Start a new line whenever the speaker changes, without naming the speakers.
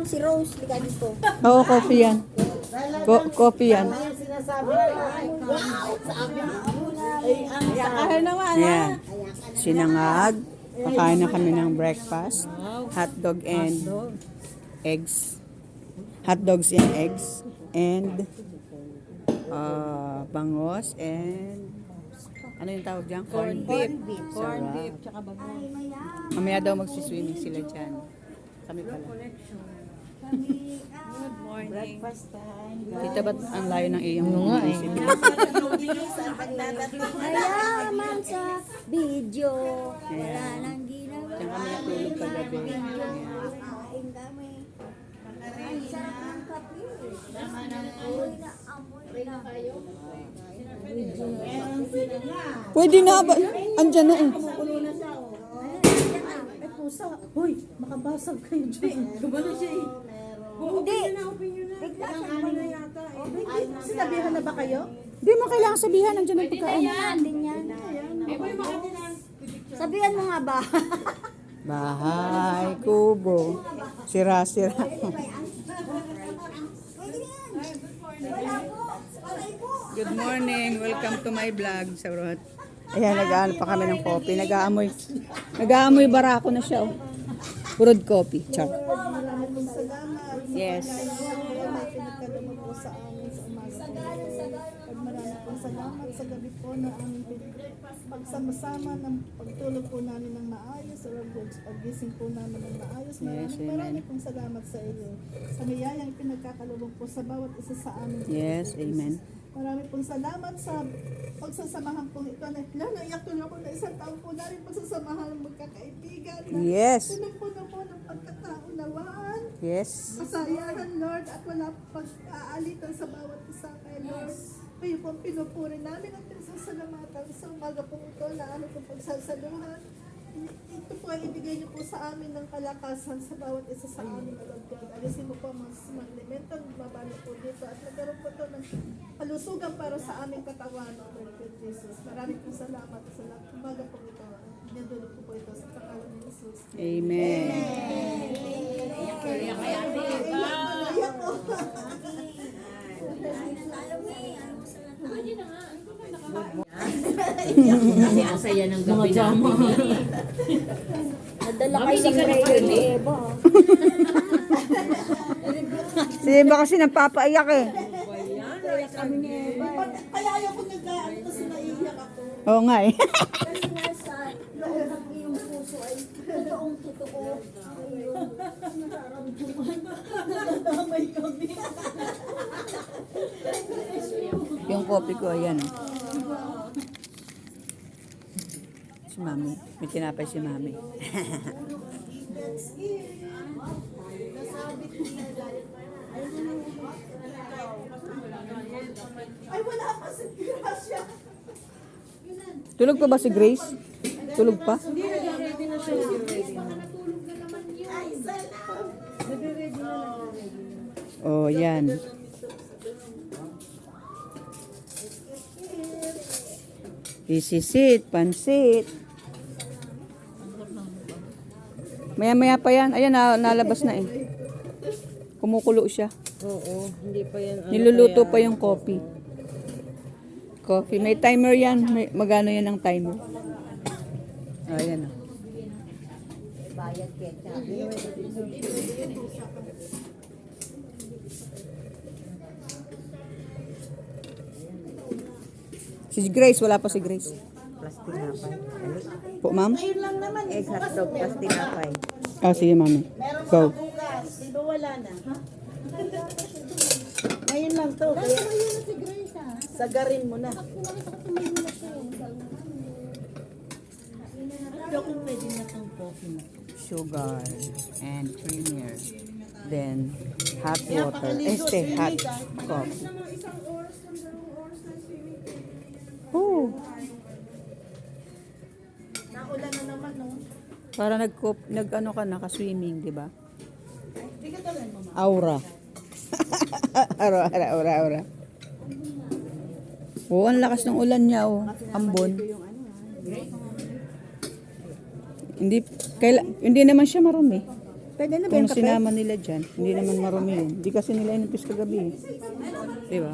Si Rose, liga dito.
Oo, coffee yan. Coffee yan.
Sinasabi ko, wow, sabi mo. Ay, ang
Kahit naman,
Ayan. Sinangag. Kakain na kami ng breakfast. Hotdog and eggs. Hot dogs and eggs. And bangos and ano yung tawag dyan? Corn beef.
corn
Sarap.
beef, tsaka bangus.
Mamaya daw magsiswimming sila dyan. Kami pala.
Good morning.
breakfast time.
Kita ba't ang layo ng iyong mga isip?
Ayaman sa video. Wala nang ginawa.
Diyan kami natulog kagabi. Ayan.
Kain kami. Ay, sarap ng kape. Amoy na, amoy na.
Pwede na ba? Andyan na eh.
Ay, pusa. Hoy, makabasag kayo dyan. Gumano siya eh.
Hindi.
Bigla sinabihan na ba kayo?
Di mo kailangan sabihan. Andyan ang pagkain.
Din yan. Sabihan mo nga ba?
Bahay, kubo. Sira-sira. Good morning. Welcome to my vlog, Sarot. Ayan, nag-aano pa kami ng coffee. Nag-aamoy barako na siya. Oh. Purod coffee. Char. Yes.
Pinagkalama po sa amin sa umaga po. Marami pong salamat sa gabi po na aming pagsama-sama ng pagtulog po namin ng maayos sa paggising po namin ng maayos. Marami pong salamat sa iyo. Sa biyayang pinagkakalubog po sa bawat isa sa amin.
Yes, amen.
Marami pong salamat sa pagsasamahan po ito. Lalo iyak tuloy ako na isang taon po namin pagsasamahan ng magkakaibigan.
Yes.
Punong-puno po ng pagkakaunawaan.
Yes.
Kasayahan, Lord, at wala pag-aalitan sa bawat isa kay Lord. Kayo po pinupuri namin at pinasasalamatan sa umaga po ito na ano pong pagsasaluhan. Ito po ay ibigay niyo po sa amin ng kalakasan sa bawat isa sa amin, Lord God. Alisin mo po ang mga elemento, mabalik po dito at nagkaroon po ito ng palusugan para sa aming katawan, Lord God Jesus. Maraming po salamat sa umaga po ito. Dinadulog po ito sa pangalan ni Jesus.
Amen.
Iyak po.
Kasi ang saya ng gabi namin.
Nadala kayo ng prayer ni Eva.
Si Eva kasi nagpapaiyak eh.
Kaya ayaw ko nag-aano kasi naiiyak ako.
Oo nga eh.
Kasi nasa loob ng iyong puso ay totoong totoo. Ayun. Nararamdaman.
Nadamay kami.
Yung coffee ko, ayan. Oh. Si Mami. May tinapay si Mami.
Ay, wala pa si Gracia.
Tulog pa ba si Grace? Tulog pa? Oh, yan. Isisit, pansit. Maya-maya pa yan. Ayan, nalabas na eh. Kumukulo siya.
Oo, hindi pa yan.
Niluluto pa yung coffee. Coffee. May timer yan. Magano yan ang timer. Ayan o.
Bayad ketchup.
Si Grace, wala pa si Grace.
Plastinapay.
Po, ma'am?
Ayun lang naman.
Egg hotdog, plastinapay.
Ah, sige, mami.
Meron
Go.
pa bukas. Di ba wala na? Ngayon lang to. Kaya sagarin mo na. Ako pwede na tong coffee mo.
Sugar and creamer. Then, hot water. Hot coffee. Oh,
Naulan na naman, no?
para nag-ano ka, naka-swimming, di ba?
Hindi ka tuloy mo, ma.
Aura. Aura. Oh, ang lakas ng ulan niya, oh. Ambon. Hindi naman siya marumi. Pwede na ba yung sinama nila dyan? Hindi naman marumi yun. Hindi kasi nila inipis kagabi. Di ba?